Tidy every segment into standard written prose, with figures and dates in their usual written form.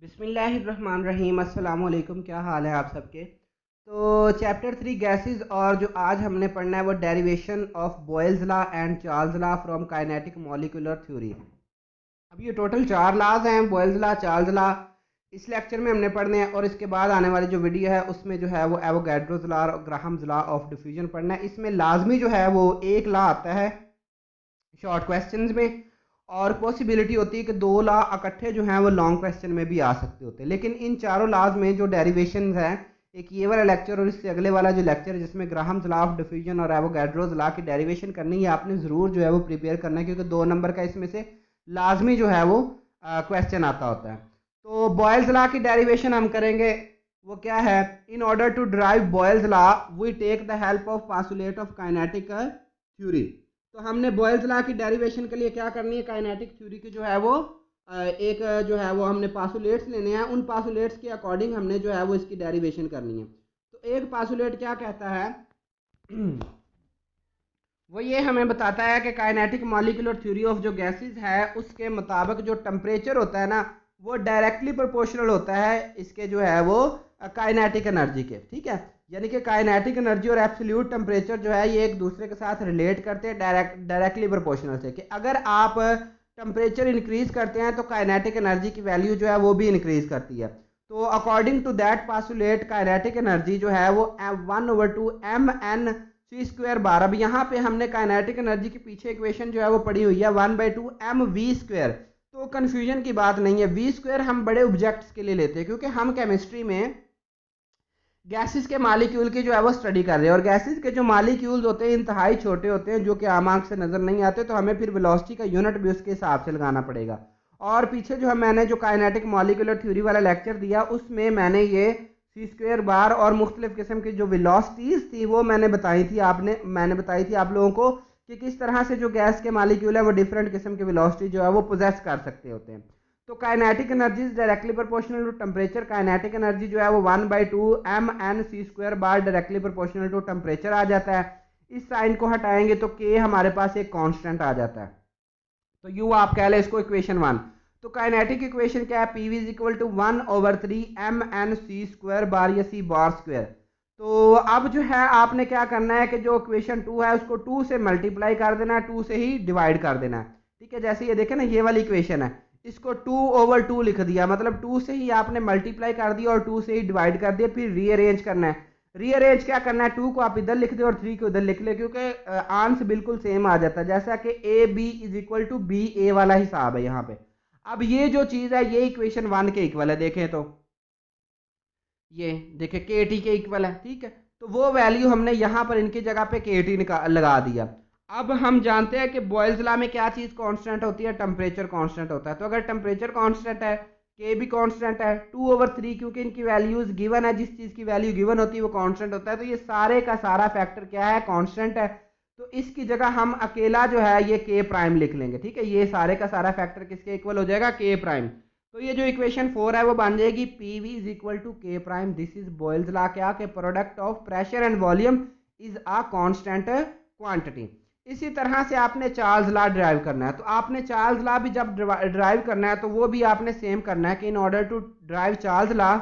बिस्मिल्लाहिर्रहमानिर्रहीम। अस्सलाम वालेकुम। क्या हाल है आप सबके। तो चैप्टर 3 गैसेस, और जो आज हमने पढ़ना है वो derivation of Boyle's law and Charles law from kinetic molecular theory. अब ये टोटल 4 लॉज हैं, बॉयल्स लॉ, चार्ल्स लॉ, इस लेक्चर में हमने पढ़ने हैं। और इसके बाद आने वाली जो वीडियो है उसमें जो है वो एवोगैड्रोस लॉ और ग्राहम्स लॉ ऑफ डिफ्यूजन पढ़ना है। इसमें लाजमी जो है वो एक लॉ आता है शॉर्ट क्वेश्चंस में, और पॉसिबिलिटी होती है कि 2 लॉ इकट्ठे जो हैं वो लॉन्ग क्वेश्चन में भी आ सकते होते हैं। लेकिन इन चारों लॉज में जो डेरिवेशंस हैं, एक ये वाला लेक्चर और इससे अगले वाला जो लेक्चर जिसमें ग्राहम्स लॉ ऑफ डिफ्यूजन और एवोगैड्रोस लॉ की डेरिवेशन करनी है, आपने ज़रूर जो है वो प्रिपेयर करना है, क्योंकि 2 नंबर का इसमें से लाजमी जो है वो क्वेश्चन आता होता है। तो बॉयल्स लॉ की डेरिवेशन हम करेंगे, वो क्या है। In order to drive Boyle's law we take the help of postulate of kinetic theory. तो हमने बॉयल्स लॉ की डेरिवेशन के लिए क्या करनी है, काइनेटिक थ्योरी की जो है वो एक जो है वो हमने पासुलेट्स लेने हैं, उन पासुलेट्स के अकॉर्डिंग हमने जो है वो इसकी डेरिवेशन करनी है। तो एक पासुलेट क्या कहता है वो ये हमें बताता है कि काइनेटिक मॉलिक्यूलर थ्योरी ऑफ जो गैसेस है उसके मुताबिक जो टेम्परेचर होता है ना, वो डायरेक्टली प्रोपोर्शनल होता है इसके जो है वो काइनेटिक एनर्जी के। ठीक है, यानी कि काइनेटिक एनर्जी और एब्सोल्यूट टेम्परेचर जो है ये एक दूसरे के साथ रिलेट करते हैं डायरेक्टली प्रोपोर्शनल से, कि अगर आप टेम्परेचर इंक्रीज करते हैं तो काइनेटिक एनर्जी की वैल्यू जो है वो भी इंक्रीज करती है। तो according to that postulate kinetic energy जो है वो 1/2 mc²। अब यहाँ पे हमने काइनेटिक एनर्जी के पीछे इक्वेशन जो है वो पड़ी हुई है 1/2 mv²। तो कंफ्यूजन की बात नहीं है, v² हम बड़े ऑब्जेक्ट्स के लिए लेते हैं, क्योंकि हम केमिस्ट्री में गैसेस के मालिक्यूल की जो है वो स्टडी कर रहे हैं, और गैसेस के जो मालिक्यूल्स होते हैं इंतहाई छोटे होते हैं, जो कि आम आंख से नजर नहीं आते। तो हमें फिर वेलोसिटी का यूनिट भी उसके हिसाब से लगाना पड़ेगा। और पीछे जो है मैंने जो काइनेटिक मॉलिक्यूलर थ्योरी वाला लेक्चर दिया उसमें मैंने ये c² और मुख्तलिफ किस्म की जो वेलोसिटीज थी वो मैंने बताई थी आप लोगों को, कि किस तरह से जो गैस के मालिक्यूल है वो डिफरेंट किस्म की वेलोसिटी जो है वो पोजेस कर सकते होते हैं। तो kinetic energy is directly proportional to temperature. Kinetic energy जो है वो 1/2 mnc² directly proportional to temperature आ जाता है। इस साइन को हटाएंगे तो के हमारे पास एक कांस्टेंट आ जाता है, तो यू आप कह लें इसको इक्वेशन 1। तो काइनेटिक इक्वेशन क्या है, PV is equal to 1/3 mnc² या c²। तो अब जो है आपने क्या करना है कि जो इक्वेशन 2 है उसको 2 से मल्टीप्लाई कर देना है, 2 से ही डिवाइड कर देना है। ठीक है, जैसे ये देखें ना, ये वाली इक्वेशन है, इसको 2/2 लिख दिया, मतलब 2 से ही आपने मल्टीप्लाई कर दिया और 2 से ही डिवाइड कर दिया। फिर रीअरेंज करना है। रीअरेंज क्या करना है, 2 को आप इधर लिख दे और 3 को इधर लिख ले, क्योंकि आंस बिल्कुल सेम आ जाता है, जैसा कि A B is equal to B A वाला हिसाब है यहाँ पे। अब ये जो चीज है ये इक्वेशन 1 के इक्वल है, देखें तो ये देखें के टी के इक्वल है। ठीक है, तो वो वैल्यू हमने यहाँ पर इनकी जगह पे के टी लगा दिया। अब हम जानते हैं कि बॉयल्स लॉ में क्या चीज कांस्टेंट होती है, टेम्परेचर कांस्टेंट होता है। तो अगर टेम्परेचर कांस्टेंट है, के भी कांस्टेंट है, 2/3, क्योंकि इनकी वैल्यूज गिवन है, जिस चीज की वैल्यू गिवन होती है वो कांस्टेंट होता है। तो ये सारे का सारा फैक्टर क्या है, कांस्टेंट है। तो इसकी जगह हम अकेला जो है ये के प्राइम लिख लेंगे। ठीक है, ये सारे का सारा फैक्टर किसके इक्वल हो जाएगा, के प्राइम। तो ये जो इक्वेशन 4 है वो बन जाएगी P V is equal to K prime. This is Boyle's law, क्या के product of pressure and volume is a constant quantity. इसी तरह से आपने चार्ल्स लॉ ड्राइव करना है। तो आपने चार्ल्स लॉ भी जब ड्राइव करना है तो वो भी आपने सेम करना है कि in order to drive Charles law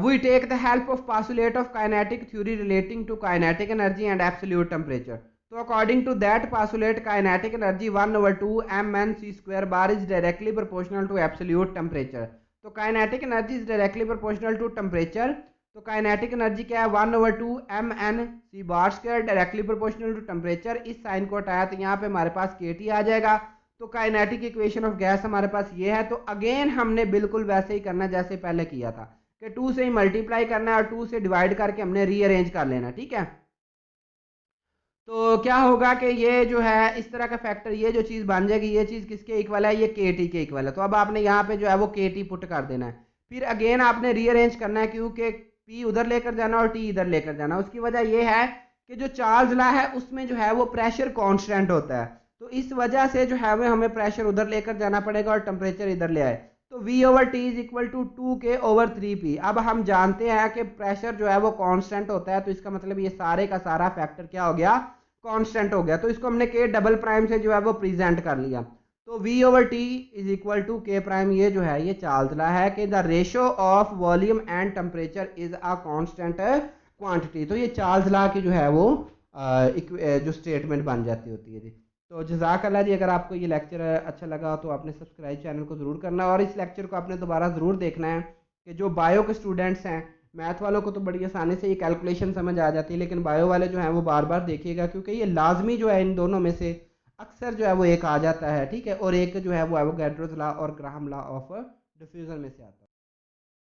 we take the help of postulate of kinetic theory relating to kinetic energy and absolute temperature. So according to that postulate, kinetic energy 1/2 mnc² is directly proportional to absolute temperature. तो kinetic energy is directly proportional to temperature. तो kinetic energy क्या है, 1/2 mnc² directly proportional to temperature. इस sign को हटाया तो यहाँ पे हमारे पास kT आ जाएगा। तो काइनेटिक इक्वेशन ऑफ गैस हमारे पास ये है। तो अगेन हमने बिल्कुल वैसे ही करना जैसे पहले किया था, कि 2 से ही मल्टीप्लाई करना है और 2 से डिवाइड करके हमने रीअरेंज कर लेना। ठीक है, तो क्या होगा कि ये जो है इस तरह का फैक्टर, ये जो चीज़ बन जाएगी, ये चीज़ किसके इक्वल है, ये के टी के इक्वल है। तो अब आपने यहाँ पे जो है वो के टी पुट कर देना है। फिर अगेन आपने रीअरेंज करना है, क्योंकि पी उधर लेकर जाना और टी इधर लेकर जाना। उसकी वजह यह है कि जो चार्ल्स लॉ है उसमें जो है वो प्रेशर कांस्टेंट होता है, तो इस वजह से जो है वो हमें प्रेशर उधर लेकर जाना पड़ेगा और टेम्परेचर इधर ले आए। तो V/T is equal to 2K/3P। अब हम जानते हैं कि प्रेशर जो है वो कांस्टेंट होता है, तो इसका मतलब ये सारे का सारा फैक्टर क्या हो गया, कांस्टेंट हो गया। तो इसको हमने के डबल प्राइम से जो है वो प्रेजेंट कर लिया। तो V over T is equal to K prime, ये जो है ये चालतला है कि the ratio of volume and temperature is a constant quantity. तो ये चालतला की जो है वो जो स्टेटमेंट बन जाती होती है जी। तो जज़ाकल्लाह जी, अगर आपको ये लेक्चर अच्छा लगा तो आपने सब्सक्राइब चैनल को ज़रूर करना, और इस लेक्चर को आपने दोबारा ज़रूर देखना है कि जो बायो के स्टूडेंट्स हैं, मैथ वालों को तो बड़ी आसानी से ये कैलकुलेशन समझ आ जाती है, लेकिन बायो वाले जो हैं वो बार बार देखिएगा, क्योंकि ये लाजमी जो है इन दोनों में से अक्सर जो है वो एक आ जाता है, ठीक है, और एक जो है वो एवोगैड्रोस लॉ और ग्राहम लॉ ऑफ डिफ्यूजन में से आता है।